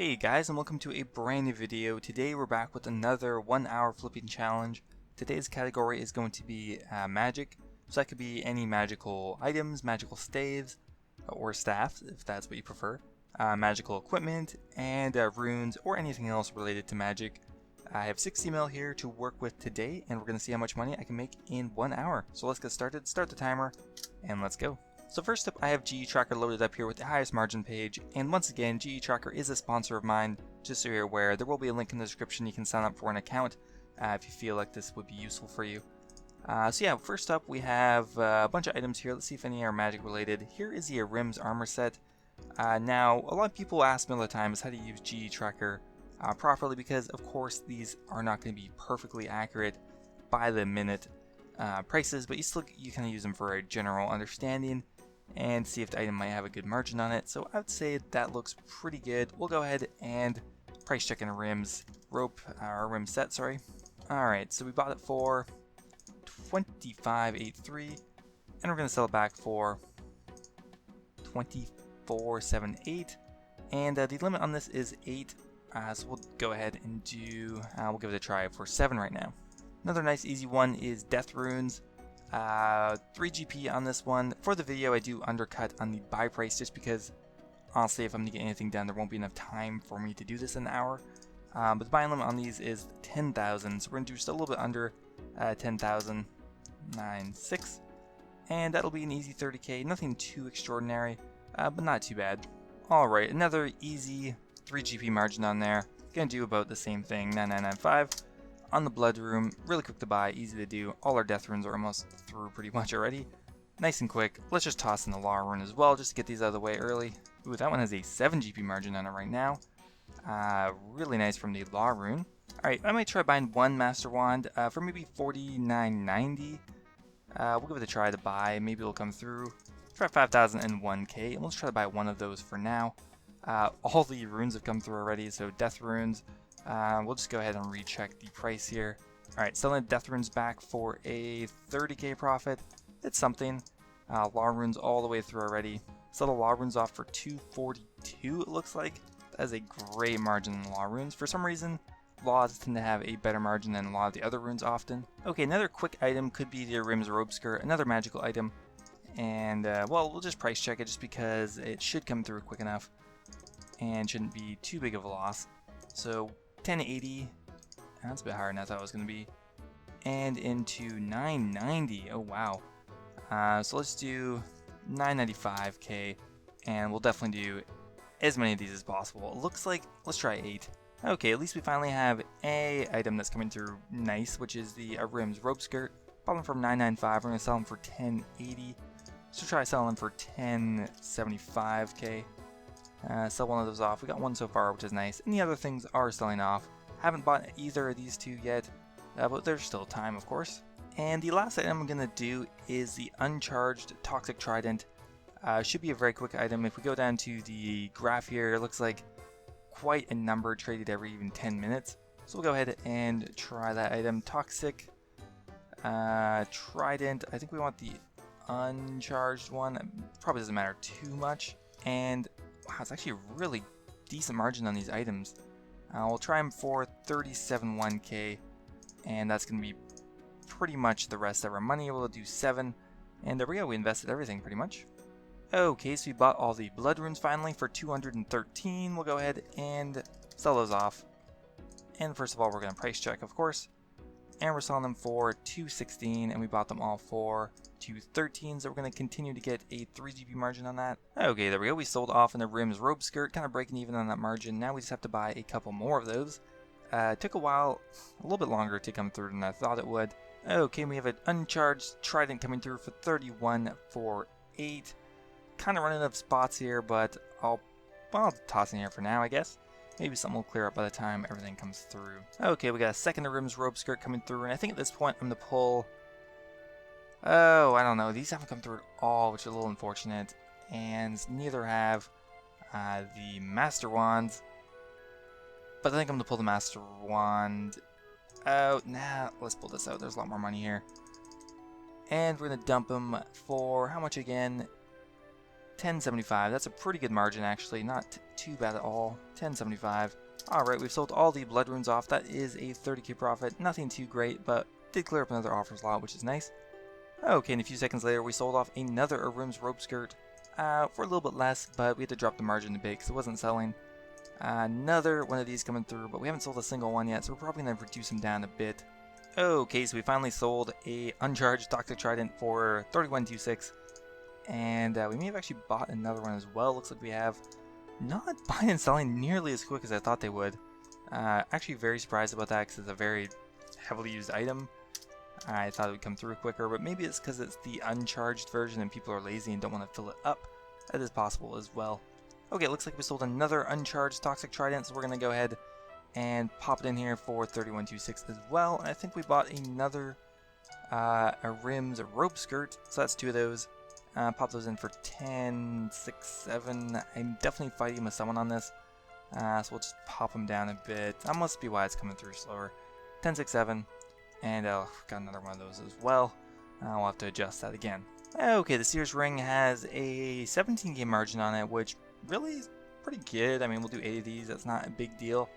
Hey guys, and welcome to a brand new video. Today we're back with another 1 hour flipping challenge. Today's category is going to be magic, so that could be any magical items, magical staves, or staffs if that's what you prefer, magical equipment, and runes, or anything else related to magic. I have 60 mil here to work with today, and we're going to see how much money I can make in 1 hour. So let's get started, start the timer, and let's go. So first up, I have GE Tracker loaded up here with the highest margin page, and once again, GE Tracker is a sponsor of mine, just so you're aware. There will be a link in the description. You can sign up for an account if you feel like this would be useful for you. So yeah, first up we have a bunch of items here. Let's see if any are magic related. Here is the Rim's armor set. Now, a lot of people ask me all the time is how to use GE Tracker properly, because of course these are not going to be perfectly accurate by the minute prices, but you kind of use them for a general understanding and see if the item might have a good margin on it. So I would say that looks pretty good. We'll go ahead and price check in Rim's rim set, sorry. Alright, so we bought it for $25.83, and we're going to sell it back for $24.78, and the limit on this is 8, so we'll go ahead and we'll give it a try for 7 right now. Another nice easy one is Death Runes. 3 GP on this one. For the video, I do undercut on the buy price just because, honestly, if I'm going to get anything done, there won't be enough time for me to do this in an hour. But the buying limit on these is 10,000, so we're going to do just a little bit under 10,096, and that'll be an easy 30k. Nothing too extraordinary, but not too bad. Alright, another easy 3 GP margin on there. Going to do about the same thing, 9995. On the Blood Room, really quick to buy, easy to do. All our Death Runes are almost through pretty much already. Nice and quick. Let's just toss in the Law Rune as well, just to get these out of the way early. Ooh, that one has a 7 GP margin on it right now. Really nice from the Law Rune. Alright, I might try buying one Master Wand for maybe $49.90. We'll give it a try to buy, maybe it'll come through. Try 5,001k, and let's try to buy one of those for now. All the runes have come through already, so Death Runes. We'll just go ahead and recheck the price here. Alright, selling Death Runes back for a 30k profit. It's something. Law Runes all the way through already. Sell the Law Runes off for 242, it looks like. That is a great margin in Law Runes. For some reason, Laws tend to have a better margin than a lot of the other runes often. Okay, another quick item could be the Rim's Robe Skirt, another magical item. And, well, we'll just price check it just because it should come through quick enough and shouldn't be too big of a loss. So, 1080, that's a bit higher than I thought it was going to be, and into 990. Oh wow. So let's do 995k, and we'll definitely do as many of these as possible. It looks like, let's try 8. Okay, at least we finally have a item that's coming through nice, which is the Rim's Robe Skirt. Bought them from 995, we're going to sell them for 1080. So try selling them for 1075k. Sell one of those off. We got one so far, which is nice, and the other things are selling off. Haven't bought either of these two yet, but there's still time, of course. And the last item I'm going to do is the Uncharged Toxic Trident. Should be a very quick item. If we go down to the graph here, it looks like quite a number traded every even 10 minutes. So we'll go ahead and try that item. Toxic Trident. I think we want the Uncharged one. Probably doesn't matter too much. And wow, it's actually a really decent margin on these items. We'll try them for 37.1k, and that's going to be pretty much the rest of our money. We'll do 7, and there we go, we invested everything pretty much. Okay, so we bought all the Blood Runes finally for 213. We'll go ahead and sell those off. And first of all, we're going to price check, of course. And we're selling them for 216, and we bought them all for 213, so we're going to continue to get a 3 GP margin on that. Okay, there we go. We sold off in the Rim's Robe Skirt, kind of breaking even on that margin. Now we just have to buy a couple more of those. It took a while, a little bit longer to come through than I thought it would. Okay, we have an Uncharged Trident coming through for 31.48. Kind of running out of spots here, but I'll toss in here for now, I guess. Maybe something will clear up by the time everything comes through. Okay, we got a second Rim's Robe Skirt coming through, and I think at this point I'm going to pull... Oh, I don't know. These haven't come through at all, which is a little unfortunate. And neither have the Master Wands. But I think I'm going to pull the Master Wand out. Nah, let's pull this out. There's a lot more money here. And we're going to dump them for how much again? 1075. That's a pretty good margin actually, not too bad at all. 1075. Alright, we've sold all the blood runes off. That is a 30k profit. Nothing too great, but did clear up another offer slot, which is nice. Okay, and a few seconds later we sold off another Arim's rope skirt for a little bit less, but we had to drop the margin a bit because it wasn't selling. Another one of these coming through, but we haven't sold a single one yet, so we're probably going to reduce them down a bit. Okay, so we finally sold a Uncharged Toxic Trident for 3126, and we may have actually bought another one as well. Looks like we have. Not buying and selling nearly as quick as I thought they would. Actually very surprised about that because it's a very heavily used item. I thought it would come through quicker, but maybe it's because it's the uncharged version and people are lazy and don't want to fill it up. That is possible as well. Okay, it looks like we sold another uncharged Toxic Trident, so we're going to go ahead and pop it in here for 3126 as well. And I think we bought another Arim's rope skirt, so that's two of those. Pop those in for 10, 6, 7. I'm definitely fighting with someone on this, so we'll just pop them down a bit. That must be why it's coming through slower. 10, 6, 7, and got another one of those as well. We'll have to adjust that again. Okay, the Sears ring has a 17k margin on it, which really is pretty good. I mean, we'll do 8 of these. That's not a big deal.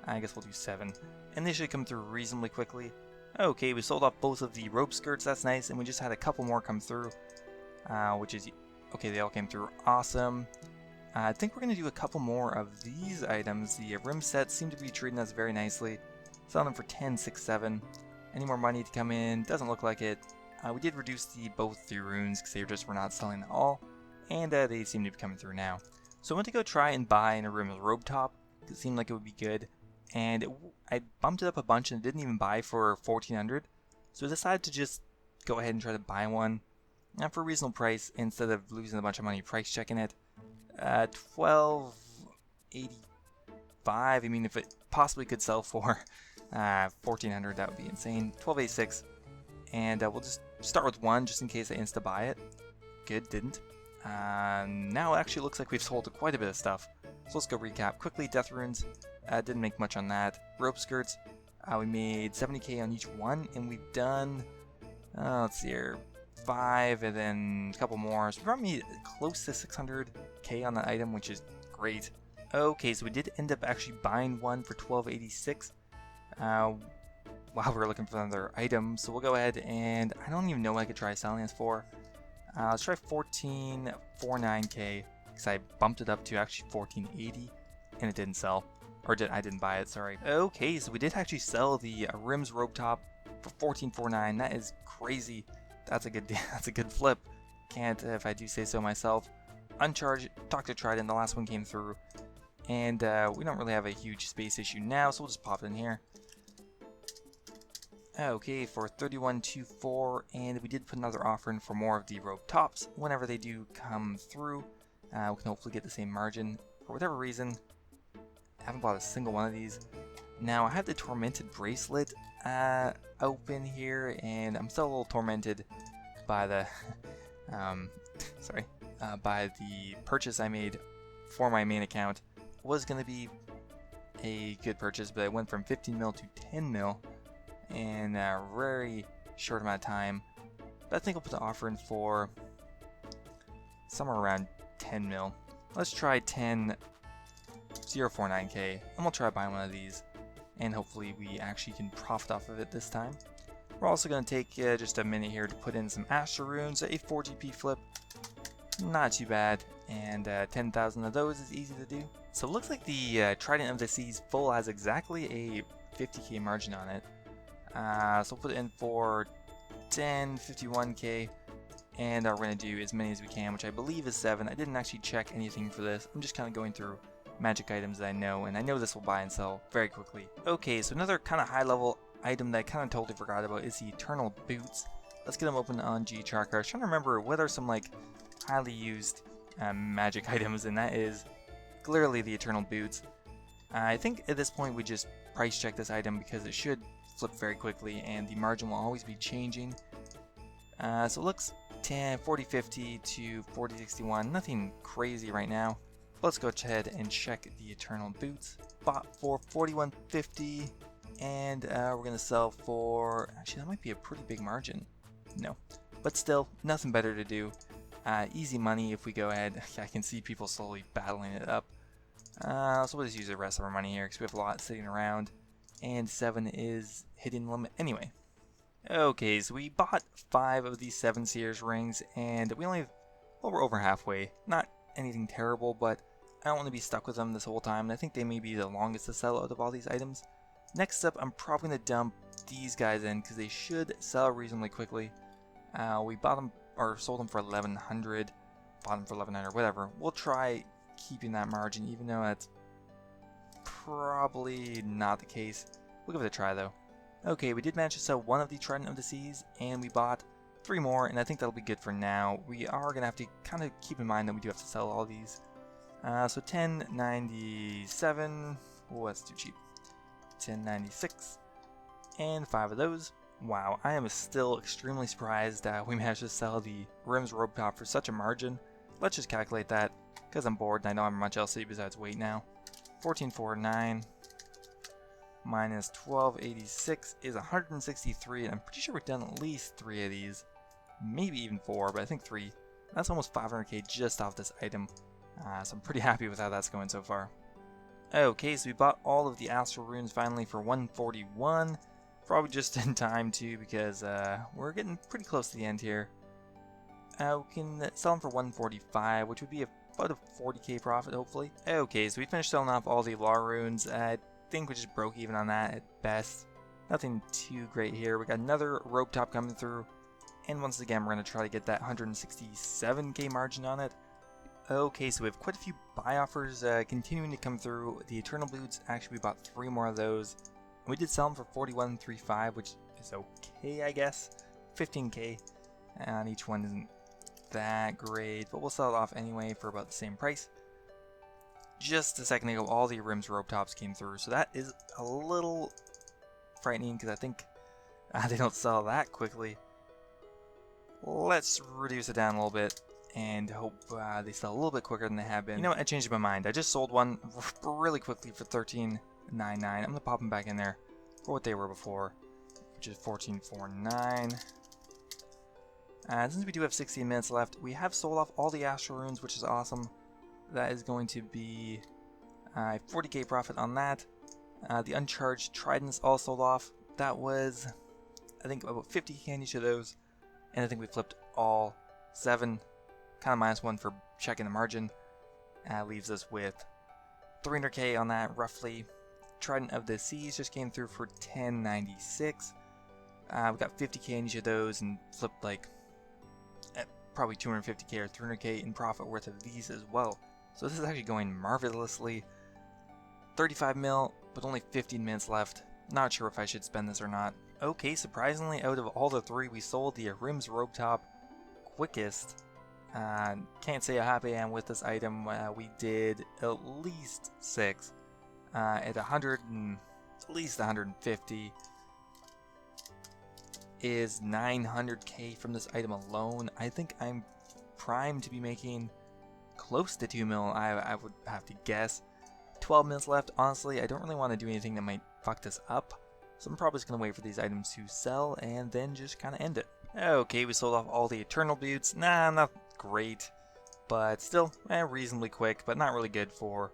I guess we'll do 7, and they should come through reasonably quickly. Okay, we sold off both of the rope skirts. That's nice, and we just had a couple more come through. Which is, okay, they all came through, awesome. I think we're going to do a couple more of these items. The rim sets seem to be treating us very nicely. Selling them for 10, 6, 7. Any more money to come in? Doesn't look like it. We did reduce both the runes because they were not selling at all. And they seem to be coming through now. So I went to go try and buy an Arim's robe top. It seemed like it would be good. And I bumped it up a bunch and didn't even buy for 1400. So I decided to just go ahead and try to buy one. For a reasonable price, instead of losing a bunch of money price checking it. 1285. I mean, if it possibly could sell for 1400, that would be insane. 1286, and we'll just start with one just in case I insta buy it. Good, didn't. Now it actually looks like we've sold quite a bit of stuff. So let's go recap quickly. Death runes, didn't make much on that. Rope skirts, we made 70k on each one, and we've done. Let's see here. 5 and then a couple more, so we brought me close to 600k on that item, which is great. Okay, so we did end up actually buying one for 1286 while we were looking for another item, so we'll go ahead and I don't even know what I could try selling this for. Let's try 1449k because I bumped it up to actually 1480 and it didn't sell, or I didn't buy it, sorry. Okay, so we did actually sell the Arim's rope top for 1449. That is crazy. That's a good deal. That's a good flip. Can't, if I do say so myself. Uncharged Toxic Trident, the last one came through, and we don't really have a huge space issue now, so we'll just pop it in here. Okay, for 3124, and we did put another offer in for more of the rope tops. Whenever they do come through, we can hopefully get the same margin. For whatever reason, I haven't bought a single one of these. Now I have the Tormented Bracelet open here, and I'm still a little tormented by the by the purchase I made for my main account. Was going to be a good purchase, but it went from 15 mil to 10 mil in a very short amount of time. But I think I'll put the offer in for somewhere around 10 mil. Let's try 10,049k, and we'll try buying one of these. And hopefully we actually can profit off of it this time. We're also going to take just a minute here to put in some Astro runes, a 4 GP flip. Not too bad, and 10,000 of those is easy to do. So it looks like the Trident of the Seas full has exactly a 50k margin on it. So we'll put it in for 1051k, and we're going to do as many as we can, which I believe is 7. I didn't actually check anything for this. I'm just kind of going through magic items that I know, and I know this will buy and sell very quickly. Okay, so another kind of high level item that I kind of totally forgot about is the Eternal Boots. Let's get them open on G-Tracker. I was trying to remember what are some like highly used magic items, and that is clearly the Eternal Boots. I think at this point we just price check this item because it should flip very quickly and the margin will always be changing. So it looks 4050 to 4061, nothing crazy right now. Let's go ahead and check the Eternal Boots. Bought for 4150, and we're going to sell for, actually that might be a pretty big margin. No, but still, nothing better to do. Easy money if we go ahead. I can see people slowly battling it up. So we'll just use the rest of our money here because we have a lot sitting around. And 7 is hitting the limit anyway. Okay, so we bought 5 of these 7 Sears rings, and we only have, well, we're over halfway. Not anything terrible, but I don't want to be stuck with them this whole time, and I think they may be the longest to sell out of all these items. Next up, I'm probably going to dump these guys in because they should sell reasonably quickly. We bought them, or sold them for 1100, bought them for 1100, whatever. We'll try keeping that margin, even though that's probably not the case. We'll give it a try though. Okay, we did manage to sell 1 of the Trident of the Seas, and we bought 3 more, and I think that'll be good for now. We are going to have to kind of keep in mind that we do have to sell all these. So 1097, oh that's too cheap, 1096, and 5 of those. Wow, I am still extremely surprised that we managed to sell the Rims Rope Top for such a margin. Let's just calculate that, because I'm bored and I don't have much else to do besides wait now. 1449 minus 1286 is 163, and I'm pretty sure we've done at least 3 of these, maybe even 4, but I think 3. That's almost 500k just off this item, so I'm pretty happy with how that's going so far. Okay, so we bought all of the Astral Runes finally for 141, probably just in time too, because we're getting pretty close to the end here. We can sell them for 145, which would be about a 40k profit hopefully. Okay, so we finished selling off all the Law Runes. I think we just broke even on that at best. Nothing too great here. We got another Rope Top coming through, and once again we're going to try to get that 167k margin on it. Okay, so we have quite a few buy offers continuing to come through. The Eternal Boots, actually we bought 3 more of those. We did sell them for 41.35, which is okay I guess. 15k, and each one isn't that great, but we'll sell it off anyway for about the same price. Just a second ago, all the Rims Rope Tops came through, so that is a little frightening because I think they don't sell that quickly. Let's reduce it down a little bit and hope they sell a little bit quicker than they have been. You know what, I changed my mind. I just sold one really quickly for 13.99. I'm going to pop them back in there for what they were before, which is 14.49. Since we do have 16 minutes left, we have sold off all the Astral Runes, which is awesome. That is going to be 40k profit on that. The Uncharged Tridents all sold off. That was, I think, about 50k on each of those. And I think we flipped all 7, kind of minus 1 for checking the margin. Leaves us with 300k on that, roughly. Trident of the Seas just came through for 1096. We got 50k on each of those and flipped like probably 250k or 300k in profit worth of these as well. So this is actually going marvelously. 35 mil, but only 15 minutes left. Not sure if I should spend this or not. Okay, surprisingly, out of all the 3 we sold, the Rims Rope Top quickest. Can't say how happy I am with this item. We did at least 6 at 100 and at least 150 is 900k from this item alone. I think I'm primed to be making close to 2 mil, I would have to guess. 12 minutes left. Honestly, I don't really want to do anything that might fuck this up, so I'm probably just going to wait for these items to sell and then just kind of end it. Okay, we sold off all the Eternal Boots. Nah, not great, but still reasonably quick, but not really good for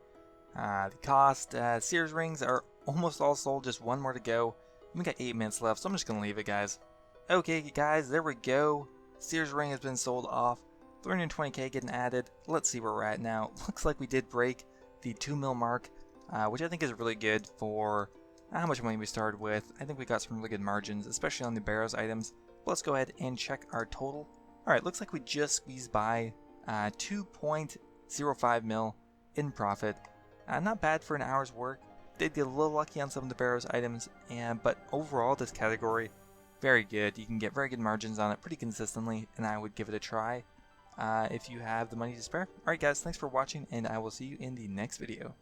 the cost. Sears rings are almost all sold, just 1 more to go. We got 8 minutes left, so I'm just going to leave it, guys. Okay, guys, there we go. Sears ring has been sold off. 320k getting added. Let's see where we're at now. Looks like we did break the 2 mil mark, which I think is really good for how much money we started with. I think we got some really good margins, especially on the Barrows items. But let's go ahead and check our total. Alright, looks like we just squeezed by 2.05 mil in profit. Not bad for an hour's work. Did get a little lucky on some of the Barrows items, but overall this category, very good. You can get very good margins on it pretty consistently, and I would give it a try if you have the money to spare. Alright guys, thanks for watching, and I will see you in the next video.